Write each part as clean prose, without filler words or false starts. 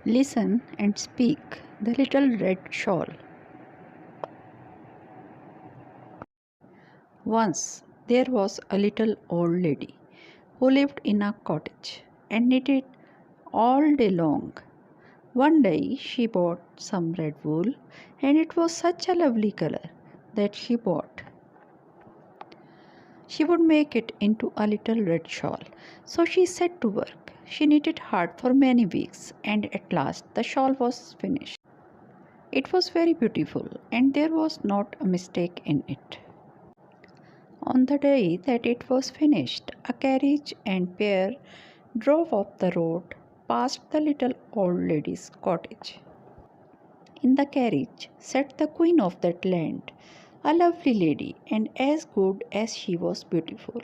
Listen and speak, the little red shawl. Once there was a little old lady who lived in a cottage and knitted all day long. One day she bought some red wool, and it was such a lovely color that she would make it into a little red shawl. So she set to work. She knitted hard for many weeks, and at last the shawl was finished. It was very beautiful, and there was not a mistake in it. On the day that it was finished, a carriage and pair drove up the road past the little old lady's cottage. In the carriage sat the queen of that land, a lovely lady and as good as she was beautiful.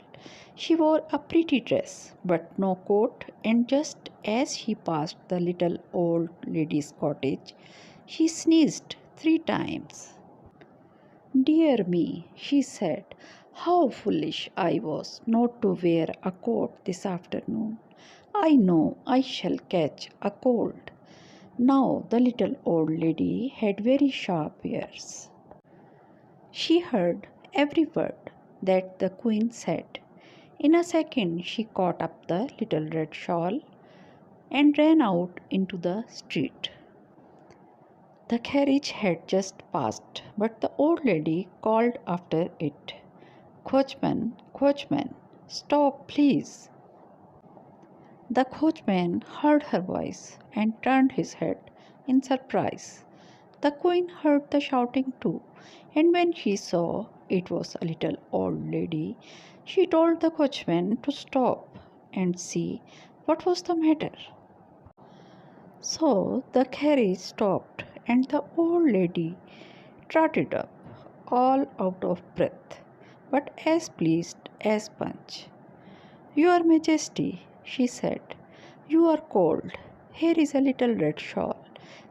She wore a pretty dress, but no coat, and just as she passed the little old lady's cottage, she sneezed 3 times. Dear me, she said, how foolish I was not to wear a coat this afternoon. I know I shall catch a cold. Now the little old lady had very sharp ears. She heard every word that the queen said. In a second she caught up the little red shawl and ran out into the street. The carriage had just passed, but the old lady called after it, Coachman, coachman, stop, please. The coachman heard her voice and turned his head in surprise. The queen heard the shouting too, and when she saw it was a little old lady, she told the coachman to stop and see what was the matter. So the carriage stopped, and the old lady trotted up, all out of breath, but as pleased as Punch. Your Majesty, she said, you are cold. Here is a little red shawl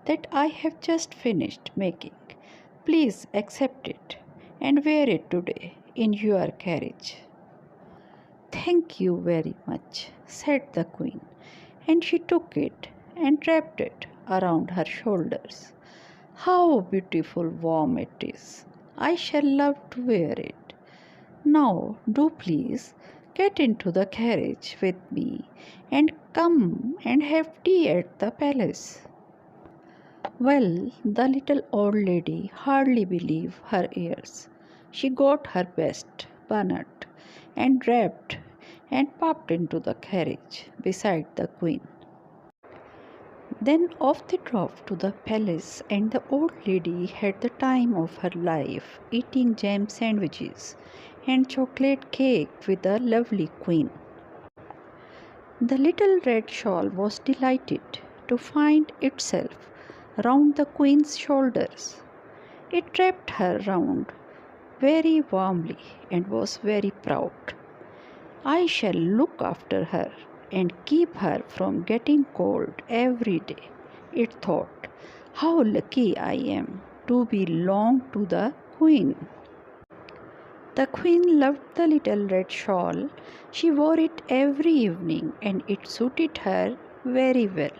that I have just finished making. Please accept it and wear it today in your carriage. Thank you very much, said the queen, and she took it and wrapped it around her shoulders. How beautiful warm it is! I shall love to wear it. Now, do please get into the carriage with me and come and have tea at the palace. Well, the little old lady hardly believed her ears. She got her best bonnet and wrapped and popped into the carriage beside the queen. Then off they drove to the palace, and the old lady had the time of her life, eating jam sandwiches and chocolate cake with the lovely queen. The little red shawl was delighted to find itself round the queen's shoulders. It wrapped her round very warmly and was very proud. I shall look after her and keep her from getting cold every day, it thought. How lucky I am to belong to the queen. The queen loved the little red shawl. She wore it every evening and it suited her very well.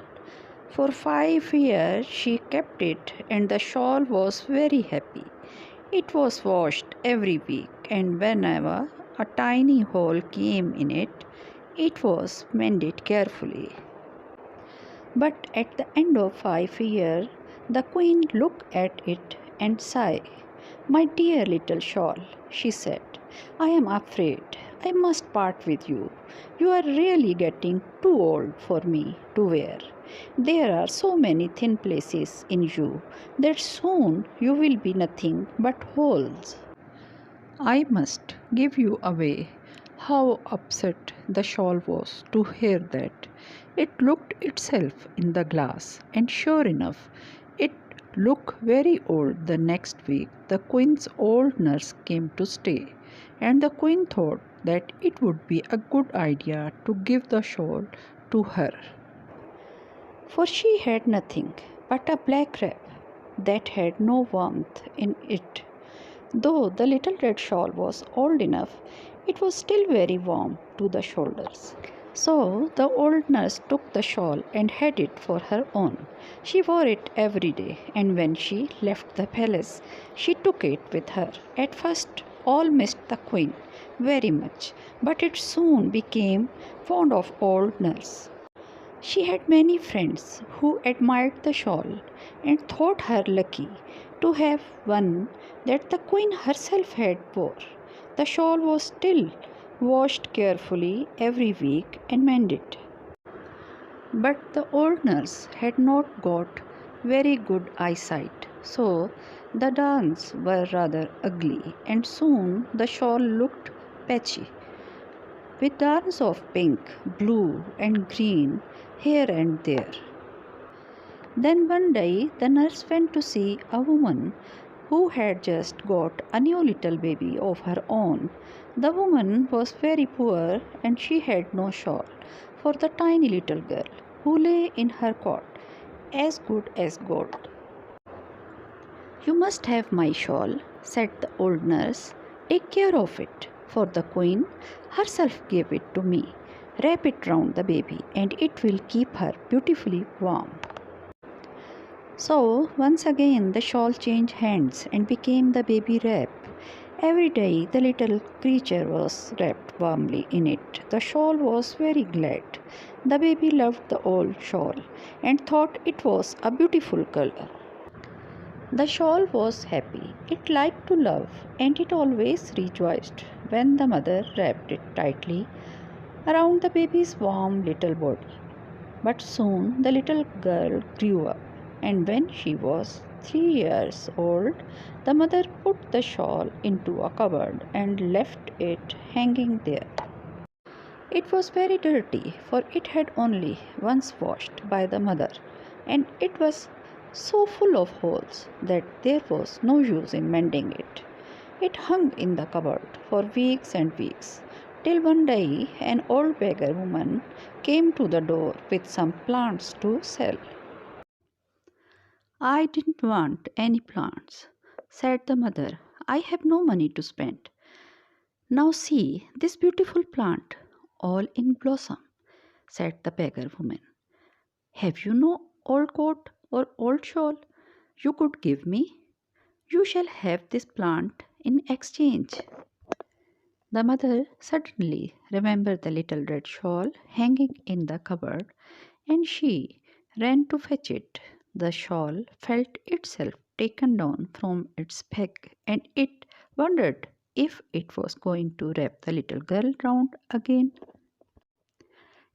For 5 years she kept it, and the shawl was very happy. It was washed every week, and whenever a tiny hole came in it, it was mended carefully. But at the end of 5 years, the queen looked at it and sighed. My dear little shawl, she said, I am afraid I must part with you. You are really getting too old for me to wear. There are so many thin places in you that soon you will be nothing but holes. I must give you away. How upset the shawl was to hear that. It looked itself in the glass, and sure enough, it looked very old. The next week, the queen's old nurse came to stay, and the queen thought that it would be a good idea to give the shawl to her. For she had nothing but a black wrap that had no warmth in it. Though the little red shawl was old enough, it was still very warm to the shoulders. So the old nurse took the shawl and had it for her own. She wore it every day, and when she left the palace, she took it with her. At first, all missed the queen very much, but it soon became fond of old nurse. She had many friends who admired the shawl and thought her lucky to have one that the queen herself had wore. The shawl was still washed carefully every week and mended. But the old nurse had not got very good eyesight, so the darns were rather ugly, and soon the shawl looked patchy, with darns of pink, blue, and green here and there. Then one day the nurse went to see a woman who had just got a new little baby of her own. The woman was very poor and she had no shawl for the tiny little girl who lay in her cot, as good as gold. "You must have my shawl," said the old nurse. "Take care of it, for the queen herself gave it to me. Wrap it round the baby, and it will keep her beautifully warm." So once again the shawl changed hands and became the baby wrap. Every day the little creature was wrapped warmly in it. The shawl was very glad. The baby loved the old shawl and thought it was a beautiful color. The shawl was happy. It liked to love, and it always rejoiced when the mother wrapped it tightly around the baby's warm little body. But soon the little girl grew up, and when she was 3 years old, the mother put the shawl into a cupboard and left it hanging there. It was very dirty, for it had only once washed by the mother, and it was so full of holes that there was no use in mending it. It hung in the cupboard for weeks and weeks, till one day an old beggar woman came to the door with some plants to sell. "I didn't want any plants," said the mother. "I have no money to spend. Now see this beautiful plant, all in blossom," said the beggar woman. "Have you no old coat or old shawl you could give me? You shall have this plant in exchange." The mother suddenly remembered the little red shawl hanging in the cupboard, and she ran to fetch it. The shawl felt itself taken down from its peg, and it wondered if it was going to wrap the little girl round again.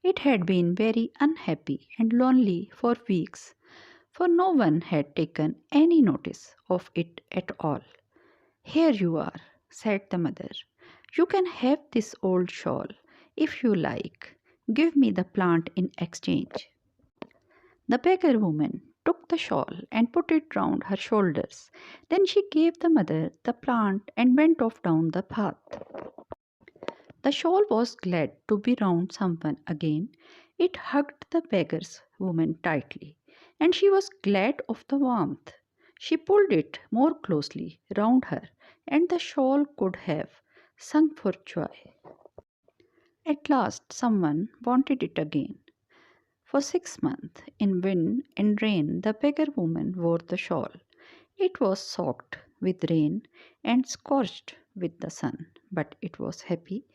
It had been very unhappy and lonely for weeks, for no one had taken any notice of it at all. "Here you are," said the mother. "You can have this old shawl if you like. Give me the plant in exchange." The beggar woman took the shawl and put it round her shoulders. Then she gave the mother the plant and went off down the path. The shawl was glad to be round someone again. It hugged the beggar's woman tightly, and she was glad of the warmth. She pulled it more closely round her, and the shawl could have sung for joy. At last someone wanted it again. For 6 months, in wind and rain, the beggar woman wore the shawl. It was soaked with rain and scorched with the sun, but it was happy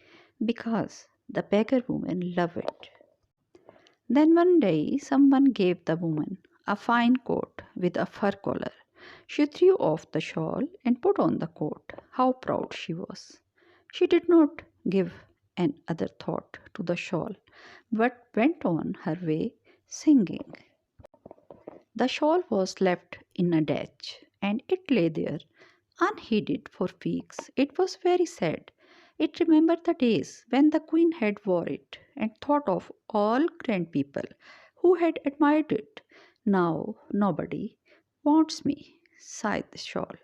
because the beggar woman loved it. Then one day, someone gave the woman a fine coat with a fur collar. She threw off the shawl and put on the coat. How proud she was! She did not give an other thought to the shawl, but went on her way singing. The shawl was left in a ditch, and it lay there unheeded for weeks. It was very sad. It remembered the days when the queen had wore it, and thought of all grand people who had admired it. "Now nobody wants me," sighed the shawl.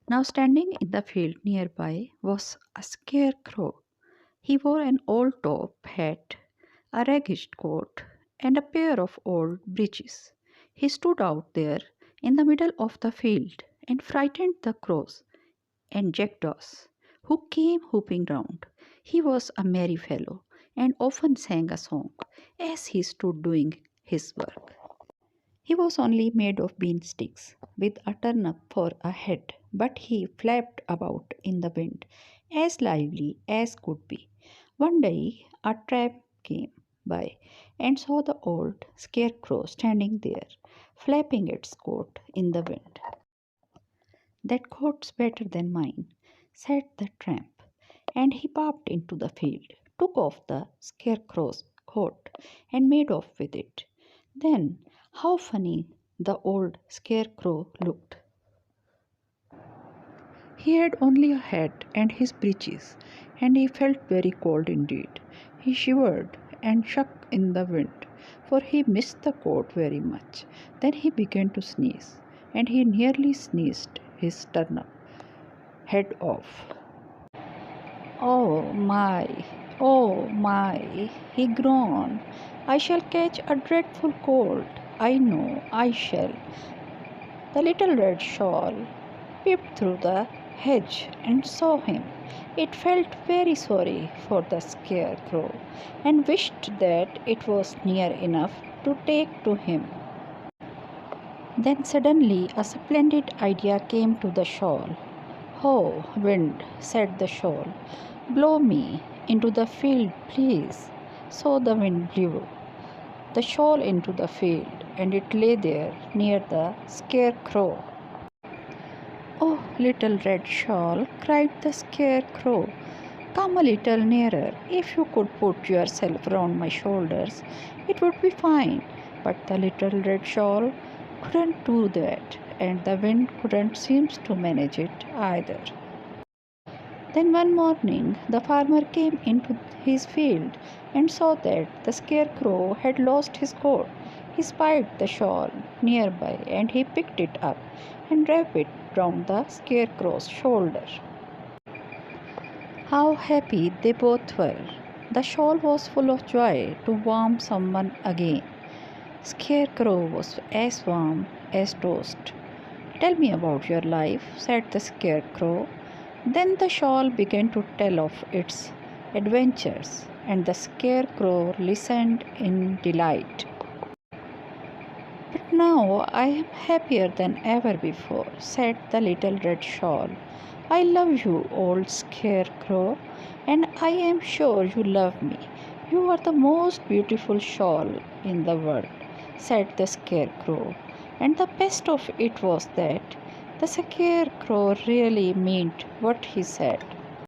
Now standing in the field nearby was a scarecrow. He wore an old top hat, a ragged coat, and a pair of old breeches. He stood out there in the middle of the field and frightened the crows and jackdaws, who came whooping round. He was a merry fellow. and often sang a song as he stood doing his work. He was only made of bean sticks, with a turnip for a head, but he flapped about in the wind as lively as could be. One day a tramp came by and saw the old scarecrow standing there, flapping its coat in the wind. "That coat's better than mine," said the tramp, and he popped into the field, took off the scarecrow's coat, and made off with it. Then, how funny the old scarecrow looked! He had only a hat and his breeches, and he felt very cold indeed. He shivered and shook in the wind, for he missed the coat very much. Then he began to sneeze, and he nearly sneezed his turnip head off. "Oh my, oh my," he groaned. "I shall catch a dreadful cold. I know I shall." The little red shawl peeped through the hedge and saw him. It felt very sorry for the scarecrow and wished that it was near enough to take to him. Then suddenly a splendid idea came to the shawl. "Oh, wind," said the shawl, "blow me into the field, please." So the wind blew the shawl into the field, and it lay there near the scarecrow. "Oh, little red shawl," cried the scarecrow, "come a little nearer. If you could put yourself round my shoulders, it would be fine." But the little red shawl couldn't do that, and the wind couldn't seem to manage it either. Then one morning the farmer came into his field and saw that the scarecrow had lost his coat. He spied the shawl nearby, and he picked it up and wrapped it round the scarecrow's shoulder. How happy they both were! The shawl was full of joy to warm someone again. Scarecrow was as warm as toast. "Tell me about your life," said the scarecrow. Then the shawl began to tell of its adventures, and the scarecrow listened in delight. "But now I am happier than ever before," said the little red shawl. "I love you, old scarecrow, and I am sure you love me. You are the most beautiful shawl in the world," said the scarecrow. And the best of it was that the scarecrow really meant what he said.